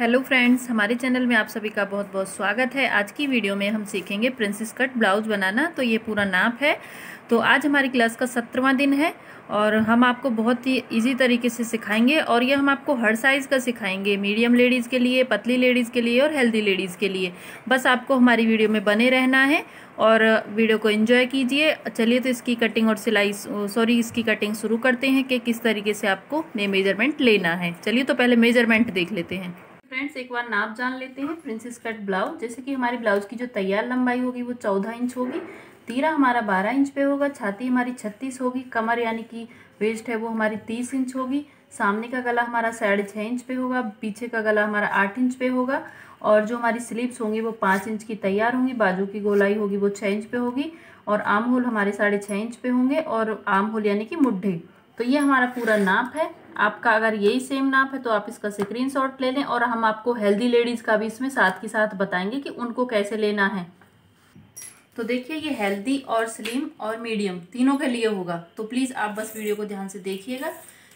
Hello friends, हमारे channel में आप सभी का बहुत बहुत स्वागत है। आज की वीडियो में हम सीखेंगे प्रिंसेस कट ब्लाउज बनाना। तो ये पूरा नाप है। तो आज हमारी क्लास का 17वां दिन है और हम आपको बहुत ही इजी तरीके से सिखाएंगे और ये हम आपको हर साइज़ का सिखाएंगे, मीडियम लेडीज़ के लिए, पतली लेडीज़ के लिए और हेल्दी लेडीज़ के लिए। बस आपको हमारी वीडियो में बने रहना है और वीडियो को एंजॉय कीजिए। चलिए तो इसकी कटिंग और सिलाई इसकी कटिंग शुरू करते हैं कि किस तरीके से आपको मेजरमेंट लेना है। चलिए तो पहले मेजरमेंट देख लेते हैं। फ्रेंड्स, एक बार नाप जान लेते हैं प्रिंसेस कट ब्लाउज। जैसे कि हमारी ब्लाउज की जो तैयार लंबाई होगी वो 14 इंच होगी, तीरा हमारा 12 इंच पे होगा, छाती हमारी 36 होगी, कमर यानी कि वेस्ट है वो हमारी 30 इंच होगी, सामने का गला हमारा 6.5 इंच पे होगा, पीछे का गला हमारा 8 इंच पे होगा और जो हमारी स्लीव्स होंगी वो 5 इंच की तैयार होंगी, बाजू की गोलाई होगी वो 6 इंच पे होगी और आर्म होल हमारे 6.5 इंच पे होंगे और आर्म होल यानी कि मुड्ढे। तो ये हमारा पूरा नाप है। आपका अगर यही सेम नाप है तो आप इसका स्क्रीनशॉट ले लें और हम आपको हेल्दी लेडीज़ का भी इसमें साथ के साथ बताएंगे कि उनको कैसे लेना है। तो देखिए, ये हेल्दी और स्लिम और मीडियम तीनों के लिए होगा, तो प्लीज़ आप बस वीडियो को ध्यान से देखिएगा।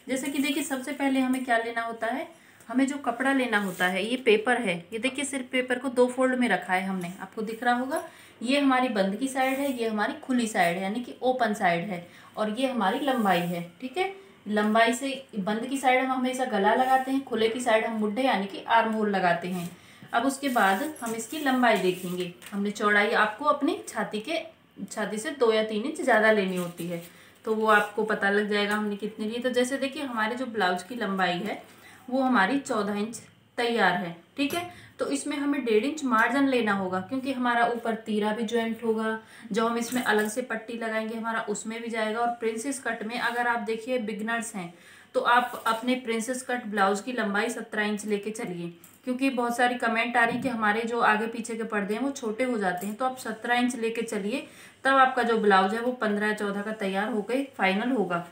जैसे कि देखिए, सबसे पहले हमें क्या लेना होता है, हमें जो कपड़ा लेना होता है ये पेपर है। ये देखिए, सिर्फ पेपर को 2 फोल्ड में रखा है हमने, आपको दिख रहा होगा। ये हमारी बंद की साइड है, ये हमारी खुली साइड है यानी कि ओपन साइड है और ये हमारी लंबाई है। ठीक है, लंबाई से बंद की साइड हम हमेशा गला लगाते हैं, खुले की साइड हम मुड्ढे यानी कि आर्म होल लगाते हैं। अब उसके बाद हम इसकी लंबाई देखेंगे। हमने चौड़ाई आपको अपनी छाती से 2 या 3 इंच ज़्यादा लेनी होती है, तो वो आपको पता लग जाएगा हमने कितनी ली। तो जैसे देखिए, हमारे जो ब्लाउज की लंबाई है वो हमारी 14 इंच तैयार है। ठीक है, तो इसमें हमें 1.5 इंच मार्जिन लेना होगा क्योंकि हमारा ऊपर तीरा भी ज्वाइंट होगा, जो हम इसमें अलग से पट्टी लगाएंगे हमारा उसमें भी जाएगा। और प्रिंसेस कट में अगर आप देखिए बिगनर्स हैं तो आप अपने प्रिंसेस कट ब्लाउज की लंबाई 17 इंच लेके चलिए, क्योंकि बहुत सारी कमेंट आ रही कि हमारे जो आगे पीछे के पर्दे हैं वो छोटे हो जाते हैं। तो आप 17 इंच लेके चलिए, तब आपका जो ब्लाउज है वो 15 या 14 का तैयार होकर फाइनल होगा।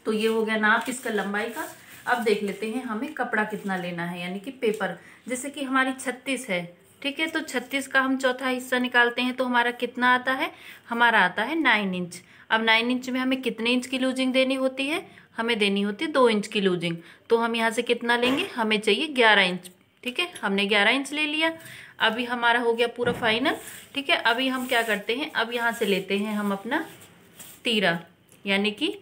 तो ये हो गया नाप इसका लंबाई का। अब देख लेते हैं हमें कपड़ा कितना लेना है, यानी कि पेपर। जैसे कि हमारी 36 है, ठीक है, तो 36 का हम चौथा हिस्सा निकालते हैं तो हमारा कितना आता है, हमारा आता है 9 इंच। अब 9 इंच में हमें कितने इंच की लूजिंग देनी होती है, हमें देनी होती है 2 इंच की लूजिंग। तो हम यहाँ से कितना लेंगे, हमें चाहिए 11 इंच। ठीक है, हमने 11 इंच ले लिया। अभी हमारा हो गया पूरा फाइनल। ठीक है, अभी हम क्या करते हैं, अब यहाँ से लेते हैं हम अपना तीरा यानी कि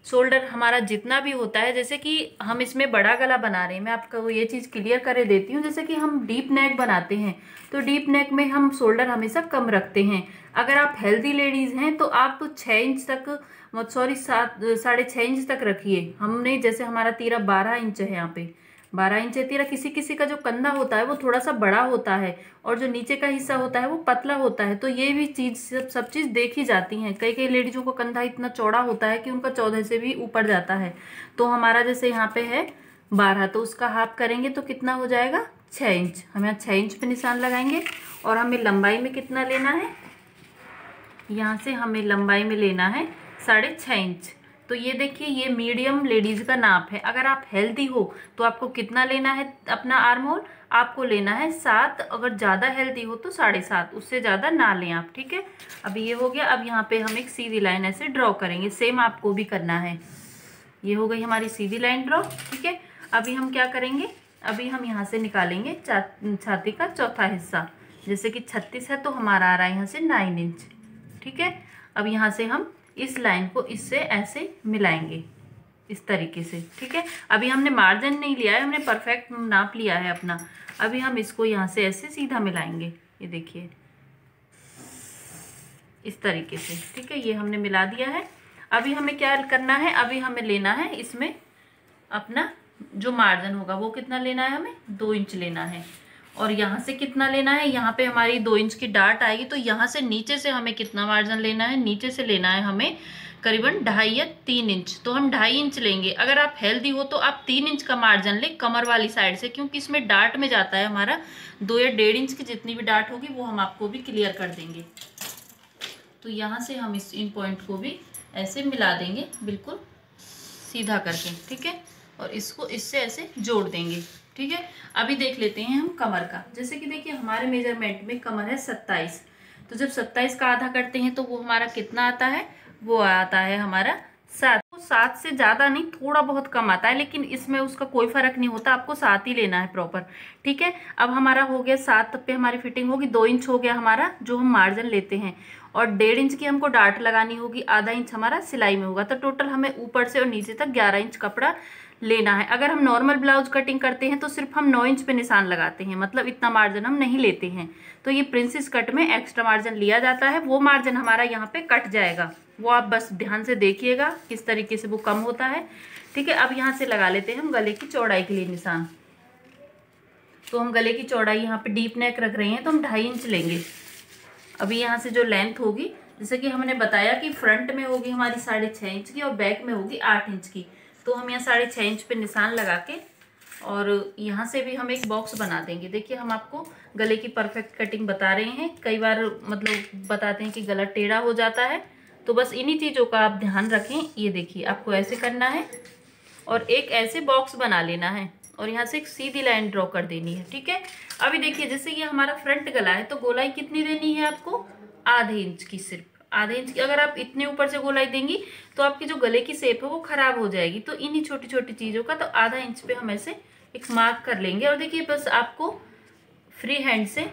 शोल्डर हमारा जितना भी होता है। जैसे कि हम इसमें बड़ा गला बना रहे हैं, मैं आपको ये चीज़ क्लियर कर देती हूँ। जैसे कि हम डीप नेक बनाते हैं तो डीप नेक में हम शोल्डर हमेशा कम रखते हैं। अगर आप हेल्दी लेडीज़ हैं तो आप 6 इंच तक, सॉरी 7.5 इंच तक रखिए। हमने जैसे हमारा तीरा 12 इंच है, यहाँ पे 12 इंच है तीरा। किसी किसी का जो कंधा होता है वो थोड़ा सा बड़ा होता है और जो नीचे का हिस्सा होता है वो पतला होता है। तो ये भी चीज़ सब चीज़ देखी जाती हैं। कई कई लेडीजों को कंधा इतना चौड़ा होता है कि उनका 14 से भी ऊपर जाता है। तो हमारा जैसे यहाँ पे है 12, तो उसका हाफ करेंगे तो कितना हो जाएगा, 6 इंच। हम यहाँ 6 इंच पे निशान लगाएंगे। और हमें लंबाई में कितना लेना है, यहाँ से हमें लंबाई में लेना है 6.5 इंच। तो ये देखिए, ये मीडियम लेडीज का नाप है। अगर आप हेल्दी हो तो आपको कितना लेना है, अपना आर्म होल आपको लेना है 7। अगर ज़्यादा हेल्दी हो तो 7.5, उससे ज़्यादा ना लें आप। ठीक है, अब ये हो गया। अब यहाँ पे हम एक सीधी लाइन ऐसे ड्रॉ करेंगे, सेम आपको भी करना है। ये हो गई हमारी सीधी लाइन ड्रॉ। ठीक है, अभी हम क्या करेंगे, अभी हम यहाँ से निकालेंगे छाती का चौथा हिस्सा। जैसे कि 36 है तो हमारा आ रहा है यहाँ से 9 इंच। ठीक है, अब यहाँ से हम इस लाइन को इससे ऐसे मिलाएंगे इस तरीके से। ठीक है, अभी हमने मार्जिन नहीं लिया है, हमने परफेक्ट नाप लिया है अपना। अभी हम इसको यहाँ से ऐसे सीधा मिलाएंगे, ये देखिए इस तरीके से। ठीक है, ये हमने मिला दिया है। अभी हमें क्या करना है, अभी हमें लेना है इसमें अपना जो मार्जिन होगा वो कितना लेना है, हमें 2 इंच लेना है। और यहाँ से कितना लेना है, यहाँ पे हमारी 2 इंच की डार्ट आएगी, तो यहाँ से नीचे से हमें कितना मार्जिन लेना है, नीचे से लेना है हमें करीबन 2.5 या 3 इंच। तो हम 2.5 इंच लेंगे। अगर आप हेल्दी हो तो आप 3 इंच का मार्जिन लें कमर वाली साइड से, क्योंकि इसमें डार्ट में जाता है हमारा 2 या 1.5 इंच की जितनी भी डार्ट होगी वो हम आपको भी क्लियर कर देंगे। तो यहाँ से हम इन पॉइंट को भी ऐसे मिला देंगे बिल्कुल सीधा करके। ठीक है, और इसको इससे ऐसे जोड़ देंगे। ठीक है, अभी देख लेते हैं हम कमर का। जैसे कि देखिए, हमारे मेजरमेंट में कमर है 27, तो जब 27 का आधा करते हैं तो वो हमारा कितना आता है, वो आता है हमारा 7। 7 से ज़्यादा नहीं, थोड़ा बहुत कम आता है, लेकिन इसमें उसका कोई फर्क नहीं होता, आपको 7 ही लेना है प्रॉपर। ठीक है, अब हमारा हो गया 7 पे हमारी फिटिंग होगी। 2 इंच हो गया हमारा जो हम मार्जिन लेते हैं, और 1.5 इंच की हमको डार्ट लगानी होगी, आधा इंच हमारा सिलाई में होगा। तो टोटल हमें ऊपर से और नीचे तक 11 इंच कपड़ा लेना है। अगर हम नॉर्मल ब्लाउज कटिंग करते हैं तो सिर्फ हम 9 इंच पे निशान लगाते हैं, मतलब इतना मार्जिन हम नहीं लेते हैं। तो ये प्रिंसेस कट में एक्स्ट्रा मार्जिन लिया जाता है, वो मार्जिन हमारा यहाँ पे कट जाएगा, वो आप बस ध्यान से देखिएगा किस तरीके से वो कम होता है। ठीक है, अब यहाँ से लगा लेते हैं हम गले की चौड़ाई के लिए निशान। तो हम गले की चौड़ाई यहाँ पे डीप नेक रख रहे हैं तो हम 2.5 इंच लेंगे। अभी यहाँ से जो लेंथ होगी, जैसे कि हमने बताया कि फ्रंट में होगी हमारी 6.5 इंच की और बैक में होगी 8 इंच की। तो हम यहाँ 6.5 इंच पे निशान लगा के और यहाँ से भी हम एक बॉक्स बना देंगे। देखिए, हम आपको गले की परफेक्ट कटिंग बता रहे हैं। कई बार मतलब बताते हैं कि गला टेढ़ा हो जाता है, तो बस इन्हीं चीज़ों का आप ध्यान रखें। ये देखिए, आपको ऐसे करना है और एक ऐसे बॉक्स बना लेना है और यहाँ से एक सीधी लाइन ड्रॉ कर देनी है। ठीक है, अभी देखिए, जैसे ये हमारा फ्रंट गला है तो गोलाई कितनी देनी है आपको, आधे इंच की, सिर्फ आधे इंच की। अगर आप इतने ऊपर से गोलाई देंगी तो आपकी जो गले की शेप है वो खराब हो जाएगी। तो इन्हीं छोटी छोटी चीज़ों का तो आधा इंच पे हम ऐसे एक मार्क कर लेंगे। और देखिए, बस आपको फ्री हैंड से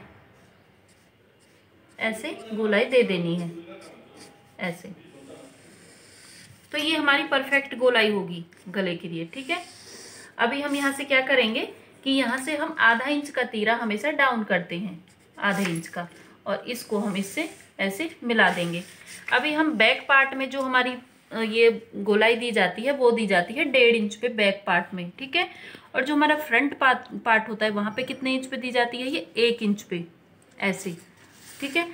ऐसे गोलाई दे देनी है, ऐसे। तो ये हमारी परफेक्ट गोलाई होगी गले के लिए। ठीक है, अभी हम यहाँ से क्या करेंगे कि यहाँ से हम आधा इंच का तीरा हमेशा डाउन करते हैं, आधे इंच का, और इसको हम इससे ऐसे मिला देंगे। अभी हम बैक पार्ट में जो हमारी ये गोलाई दी जाती है वो दी जाती है 1.5 इंच पे बैक पार्ट में। ठीक है, और जो हमारा फ्रंट पार्ट होता है वहाँ पे कितने इंच पे दी जाती है, ये 1 इंच पे, ऐसे। ठीक है,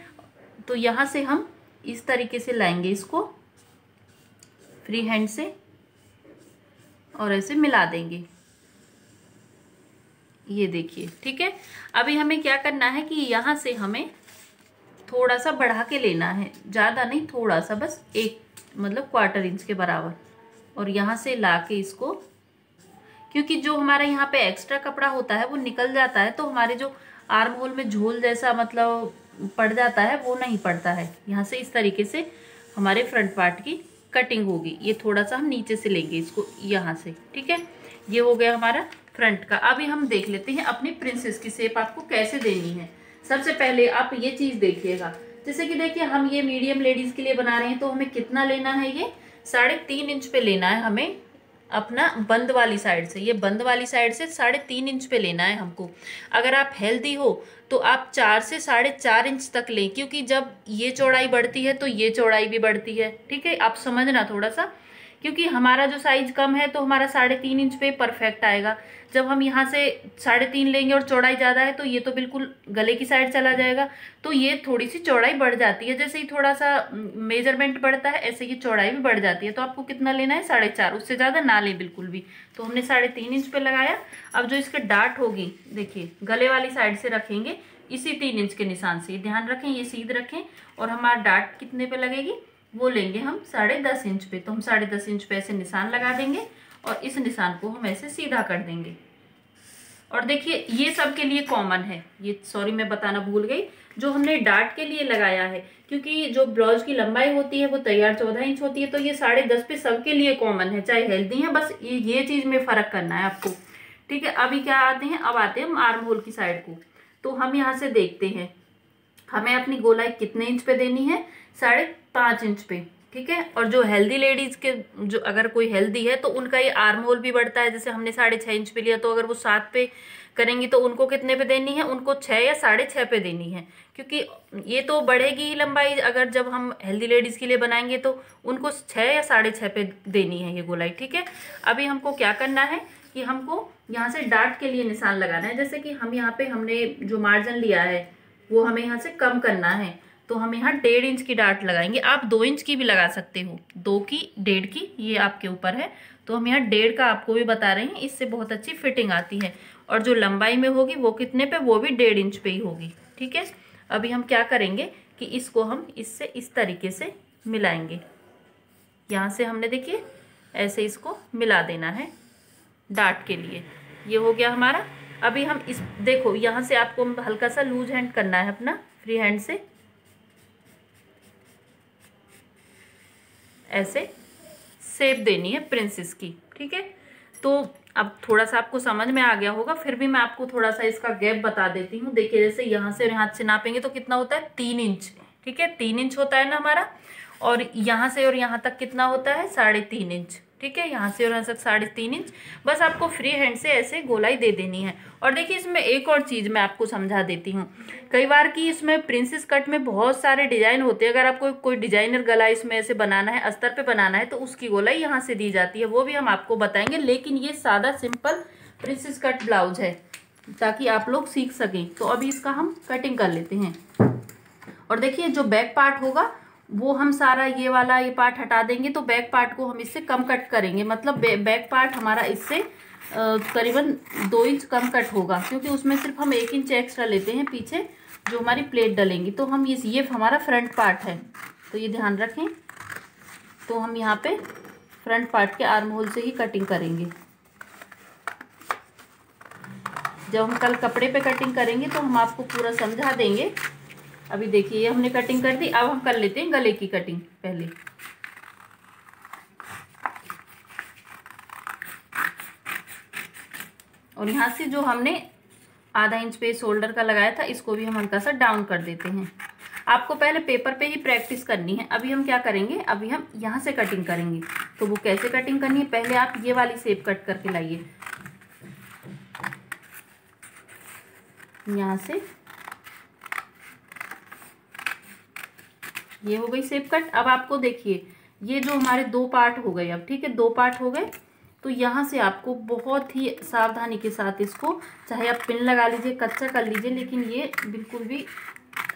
तो यहाँ से हम इस तरीके से लाएंगे इसको फ्री हैंड से और ऐसे मिला देंगे। ये देखिए, ठीक है। अभी हमें क्या करना है कि यहाँ से हमें थोड़ा सा बढ़ा के लेना है, ज़्यादा नहीं, थोड़ा सा, बस एक मतलब 1/4 इंच के बराबर। और यहाँ से ला के इसको, क्योंकि जो हमारा यहाँ पे एक्स्ट्रा कपड़ा होता है वो निकल जाता है, तो हमारे जो आर्म होल में झोल जैसा मतलब पड़ जाता है वो नहीं पड़ता है। यहाँ से इस तरीके से हमारे फ्रंट पार्ट की कटिंग होगी। ये थोड़ा सा हम नीचे से लेंगे इसको यहाँ से। ठीक है, ये हो गया हमारा फ्रंट का। अभी हम देख लेते हैं अपनी प्रिंसेस की शेप आपको कैसे देनी है। सबसे पहले आप ये चीज़ देखिएगा, जैसे कि देखिए, हम ये मीडियम लेडीज के लिए बना रहे हैं तो हमें कितना लेना है, ये 3.5 इंच पे लेना है हमें अपना बंद वाली साइड से। ये बंद वाली साइड से 3.5 इंच पे लेना है हमको। अगर आप हेल्दी हो तो आप 4 से 4.5 इंच तक लें, क्योंकि जब ये चौड़ाई बढ़ती है तो ये चौड़ाई भी बढ़ती है। ठीक है, आप समझना थोड़ा सा, क्योंकि हमारा जो साइज कम है तो हमारा 3.5 इंच पे परफेक्ट आएगा। जब हम यहाँ से 3.5 लेंगे और चौड़ाई ज़्यादा है तो ये तो बिल्कुल गले की साइड चला जाएगा, तो ये थोड़ी सी चौड़ाई बढ़ जाती है। जैसे ही थोड़ा सा मेजरमेंट बढ़ता है ऐसे ये चौड़ाई भी बढ़ जाती है। तो आपको कितना लेना है, 4.5, उससे ज़्यादा ना लें बिल्कुल भी। तो हमने 3.5 इंच पे लगाया। अब जो इसके डार्ट होगी, देखिए, गले वाली साइड से रखेंगे इसी 3 इंच के निशान से। ध्यान रखें, ये सीध रखें। और हमारा डार्ट कितने पे लगेगी, वो लेंगे हम 10.5 इंच पे। तो हम 10.5 इंच पे ऐसे निशान लगा देंगे और इस निशान को हम ऐसे सीधा कर देंगे। और देखिए, ये सब के लिए कॉमन है, ये सॉरी मैं बताना भूल गई, जो हमने डार्ट के लिए लगाया है, क्योंकि जो ब्लाउज की लंबाई होती है वो तैयार 14 इंच होती है, तो ये 10.5 पे सबके लिए कॉमन है, चाहे हेल्दी है। बस ये चीज़ में फ़र्क करना है आपको। ठीक है, अभी क्या आते हैं, अब आते हैं हम आर्म होल की साइड को। तो हम यहाँ से देखते हैं हमें अपनी गोलाई कितने इंच पे देनी है, 5.5 इंच पे। ठीक है, और जो हेल्दी लेडीज के, जो अगर कोई हेल्दी है तो उनका ये आर्म होल भी बढ़ता है। जैसे हमने 6.5 इंच पे लिया, तो अगर वो 7 पे करेंगी तो उनको कितने पे देनी है, उनको 6 या 6.5 पे देनी है, क्योंकि ये तो बढ़ेगी ही लंबाई। अगर जब हम हेल्दी लेडीज के लिए बनाएंगे तो उनको 6 या 6.5 पे देनी है ये गोलाई। ठीक है, अभी हमको क्या करना है कि हमको यहाँ से डार्ट के लिए निशान लगाना है। जैसे कि हम यहाँ पे हमने जो मार्जिन लिया है वो हमें यहाँ से कम करना है, तो हम यहाँ 1.5 इंच की डार्ट लगाएंगे। आप 2 इंच की भी लगा सकते हो, 2 की 1.5 की, ये आपके ऊपर है। तो हम यहाँ 1.5 का आपको भी बता रहे हैं, इससे बहुत अच्छी फिटिंग आती है। और जो लंबाई में होगी वो कितने पे, वो भी 1.5 इंच पे ही होगी। ठीक है, अभी हम क्या करेंगे कि इसको हम इससे इस तरीके से मिलाएंगे। यहाँ से हमने देखिए ऐसे इसको मिला देना है डार्ट के लिए। ये हो गया हमारा। अभी हम इस, देखो, यहाँ से आपको हल्का सा लूज हैंड करना है अपना, फ्री हैंड से ऐसे शेप देनी है प्रिंसेस की। ठीक है, तो अब थोड़ा सा आपको समझ में आ गया होगा, फिर भी मैं आपको थोड़ा सा इसका गैप बता देती हूँ। देखिए जैसे यहाँ से और यहाँ से नापेंगे तो कितना होता है 3 इंच। ठीक है, 3 इंच होता है ना हमारा, और यहाँ से और यहाँ तक कितना होता है 3.5 इंच। ठीक है, यहाँ से और यहाँ तक 3.5 इंच। बस आपको फ्री हैंड से ऐसे गोलाई दे देनी है। और देखिए इसमें एक और चीज़ मैं आपको समझा देती हूँ। कई बार की इसमें प्रिंसेस कट में बहुत सारे डिजाइन होते हैं। अगर आपको कोई डिजाइनर गला इसमें ऐसे बनाना है, अस्तर पे बनाना है, तो उसकी गोलाई यहाँ से दी जाती है, वो भी हम आपको बताएंगे। लेकिन ये सादा सिंपल प्रिंसेस कट ब्लाउज है, ताकि आप लोग सीख सकें। तो अभी इसका हम कटिंग कर लेते हैं। और देखिए जो बैक पार्ट होगा वो हम सारा ये वाला ये पार्ट हटा देंगे, तो बैक पार्ट को हम इससे कम कट करेंगे। मतलब बैक पार्ट हमारा इससे करीबन 2 इंच कम कट होगा, क्योंकि उसमें सिर्फ हम 1 इंच एक्स्ट्रा लेते हैं पीछे जो हमारी प्लेट डलेंगी। तो हम ये हमारा फ्रंट पार्ट है, तो ये ध्यान रखें। तो हम यहाँ पे फ्रंट पार्ट के आर्म होल से ही कटिंग करेंगे। जब हम कल कपड़े पे कटिंग करेंगे तो हम आपको पूरा समझा देंगे। अभी देखिए ये हमने कटिंग कर दी। अब हम कर लेते हैं गले की कटिंग पहले। और यहाँ से जो हमने आधा इंच पे शोल्डर का लगाया था, इसको भी हम हल्का सा डाउन कर देते हैं। आपको पहले पेपर पे ही प्रैक्टिस करनी है। अभी हम क्या करेंगे, अभी हम यहाँ से कटिंग करेंगे। तो वो कैसे कटिंग करनी है, पहले आप ये वाली शेप कट करके लाइए। यहाँ से ये हो गई शेप कट। अब आपको देखिए ये जो हमारे 2 पार्ट हो गए। अब ठीक है, 2 पार्ट हो गए। तो यहाँ से आपको बहुत ही सावधानी के साथ इसको, चाहे आप पिन लगा लीजिए, कच्चा कर लीजिए, लेकिन ये बिल्कुल भी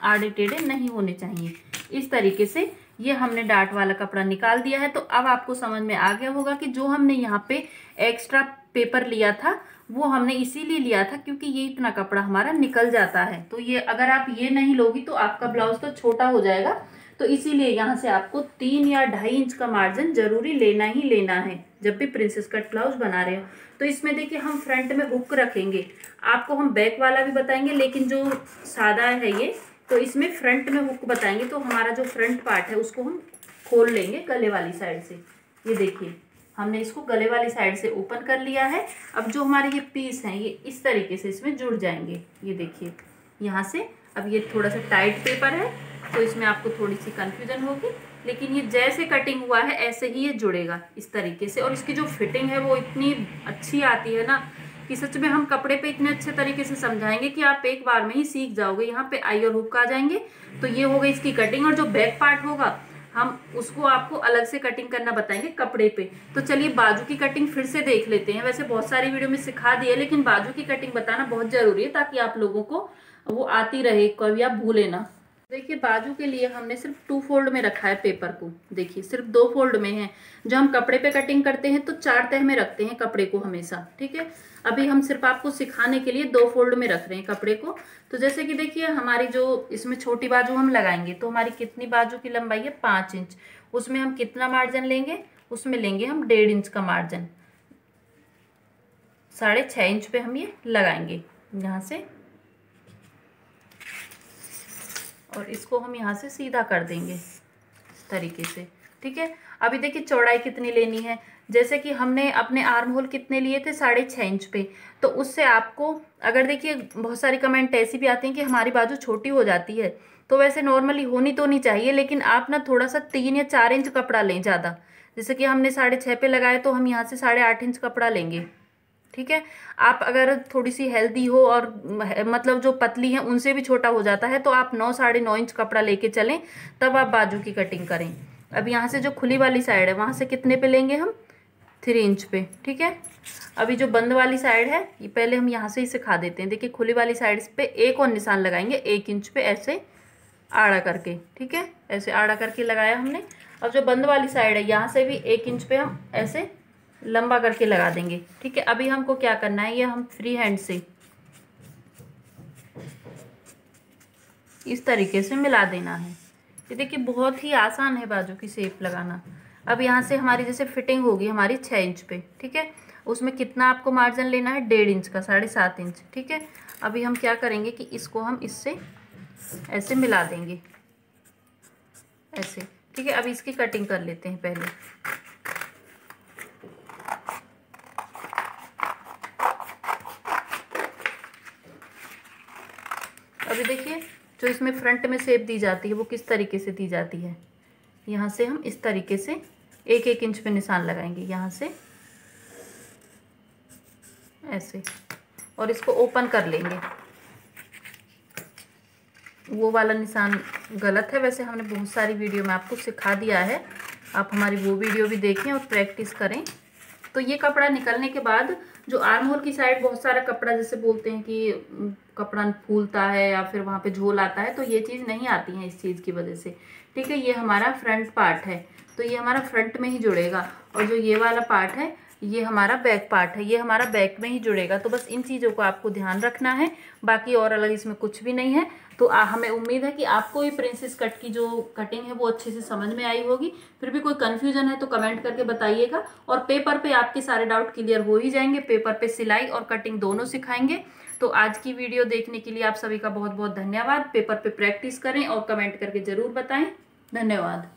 आड़े टेढ़े नहीं होने चाहिए। इस तरीके से ये हमने डार्ट वाला कपड़ा निकाल दिया है। तो अब आपको समझ में आ गया होगा कि जो हमने यहाँ पे एक्स्ट्रा पेपर लिया था वो हमने इसीलिए लिया था क्योंकि ये इतना कपड़ा हमारा निकल जाता है। तो ये अगर आप ये नहीं लोगी तो आपका ब्लाउज तो छोटा हो जाएगा। तो इसीलिए यहाँ से आपको 3 या 2.5 इंच का मार्जिन जरूरी लेना ही लेना है जब भी प्रिंसेस कट ब्लाउज बना रहे हो। तो इसमें देखिए हम फ्रंट में हुक रखेंगे। आपको हम बैक वाला भी बताएंगे, लेकिन जो सादा है ये, तो इसमें फ्रंट में हुक बताएंगे। तो हमारा जो फ्रंट पार्ट है उसको हम खोल लेंगे गले वाली साइड से। ये देखिए हमने इसको गले वाली साइड से ओपन कर लिया है। अब जो हमारे ये पीस हैं ये इस तरीके से इसमें जुड़ जाएंगे। ये देखिए यहाँ से। अब ये थोड़ा सा टाइट पेपर है तो इसमें आपको थोड़ी सी कंफ्यूजन होगी, लेकिन ये जैसे कटिंग हुआ है ऐसे ही ये जुड़ेगा इस तरीके से। और इसकी जो फिटिंग है वो इतनी अच्छी आती है ना कि सच में हम कपड़े पे इतने अच्छे तरीके से समझाएंगे कि आप एक बार में ही सीख जाओगे। यहाँ पे आई और हुक आ जाएंगे। तो ये हो गई इसकी कटिंग। और जो बैक पार्ट होगा हम उसको आपको अलग से कटिंग करना बताएंगे कपड़े पे। तो चलिए बाजू की कटिंग फिर से देख लेते हैं। वैसे बहुत सारी वीडियो में सिखा दी है, लेकिन बाजू की कटिंग बताना बहुत जरूरी है ताकि आप लोगों को वो आती रहे, कभी आप भूले ना। देखिए बाजू के लिए हमने सिर्फ 2 फोल्ड में रखा है पेपर को। देखिए सिर्फ 2 फोल्ड में है। जो हम कपड़े पे कटिंग करते हैं तो 4 तह में रखते हैं कपड़े को हमेशा। ठीक है, अभी हम सिर्फ आपको सिखाने के लिए 2 फोल्ड में रख रहे हैं कपड़े को। तो जैसे कि देखिए हमारी जो इसमें छोटी बाजू हम लगाएंगे, तो हमारी कितनी बाजू की लंबाई है 5 इंच। उसमें हम कितना मार्जिन लेंगे, उसमें लेंगे हम 1.5 इंच का मार्जिन। 6.5 इंच पे हम ये लगाएंगे यहाँ से, और इसको हम यहाँ से सीधा कर देंगे इस तरीके से। ठीक है, अभी देखिए चौड़ाई कितनी लेनी है। जैसे कि हमने अपने आर्म होल कितने लिए थे 6.5 इंच पे, तो उससे आपको अगर देखिए बहुत सारी कमेंट ऐसी भी आती हैं कि हमारी बाजू छोटी हो जाती है, तो वैसे नॉर्मली होनी तो नहीं चाहिए, लेकिन आप ना थोड़ा सा 3 या 4 इंच कपड़ा लें ज़्यादा। जैसे कि हमने 6.5 पे लगाए तो हम यहाँ से 8.5 इंच कपड़ा लेंगे। ठीक है, आप अगर थोड़ी सी हेल्दी हो और मतलब जो पतली हैं उनसे भी छोटा हो जाता है, तो आप 9 9.5 इंच कपड़ा लेके चलें, तब आप बाजू की कटिंग करें। अब यहाँ से जो खुली वाली साइड है वहाँ से कितने पे लेंगे हम 3 इंच पे। ठीक है, अभी जो बंद वाली साइड है ये पहले हम यहाँ से ही सिखा देते हैं। देखिए खुली वाली साइड पे एक और निशान लगाएंगे 1 इंच पे, ऐसे आड़ा करके। ठीक है, ऐसे आड़ा करके लगाया हमने। अब जो बंद वाली साइड है यहाँ से भी 1 इंच पे हम ऐसे लंबा करके लगा देंगे। ठीक है, अभी हमको क्या करना है, ये हम फ्री हैंड से इस तरीके से मिला देना है। ये देखिए बहुत ही आसान है बाजू की शेप लगाना। अब यहाँ से हमारी जैसे फिटिंग होगी हमारी 6 इंच पे। ठीक है, उसमें कितना आपको मार्जिन लेना है 1.5 इंच का, 7.5 इंच। ठीक है, अभी हम क्या करेंगे कि इसको हम इससे ऐसे मिला देंगे ऐसे। ठीक है, अभी इसकी कटिंग कर लेते हैं पहले। अभी देखिए जो इसमें फ्रंट में शेप दी जाती है वो किस तरीके से दी जाती है। यहाँ से हम इस तरीके से 1-1 इंच पे निशान लगाएंगे, यहाँ से ऐसे, और इसको ओपन कर लेंगे। वो वाला निशान गलत है, वैसे हमने बहुत सारी वीडियो में आपको सिखा दिया है, आप हमारी वो वीडियो भी देखें और प्रैक्टिस करें। तो ये कपड़ा निकलने के बाद जो आर्म होल की साइड बहुत सारा कपड़ा, जैसे बोलते हैं कि कपड़ा फूलता है या फिर वहाँ पे झोल आता है, तो ये चीज़ नहीं आती है इस चीज़ की वजह से। ठीक है, ये हमारा फ्रंट पार्ट है, तो ये हमारा फ्रंट में ही जुड़ेगा, और जो ये वाला पार्ट है ये हमारा बैक पार्ट है, ये हमारा बैक में ही जुड़ेगा। तो बस इन चीज़ों को आपको ध्यान रखना है, बाकी और अलग इसमें कुछ भी नहीं है। तो हमें उम्मीद है कि आपको ये प्रिंसेस कट की जो कटिंग है वो अच्छे से समझ में आई होगी। फिर भी कोई कन्फ्यूजन है तो कमेंट करके बताइएगा, और पेपर पे आपके सारे डाउट क्लियर हो ही जाएंगे। पेपर पे सिलाई और कटिंग दोनों सिखाएंगे। तो आज की वीडियो देखने के लिए आप सभी का बहुत बहुत धन्यवाद। पेपर पे प्रैक्टिस करें और कमेंट करके ज़रूर बताएं। धन्यवाद।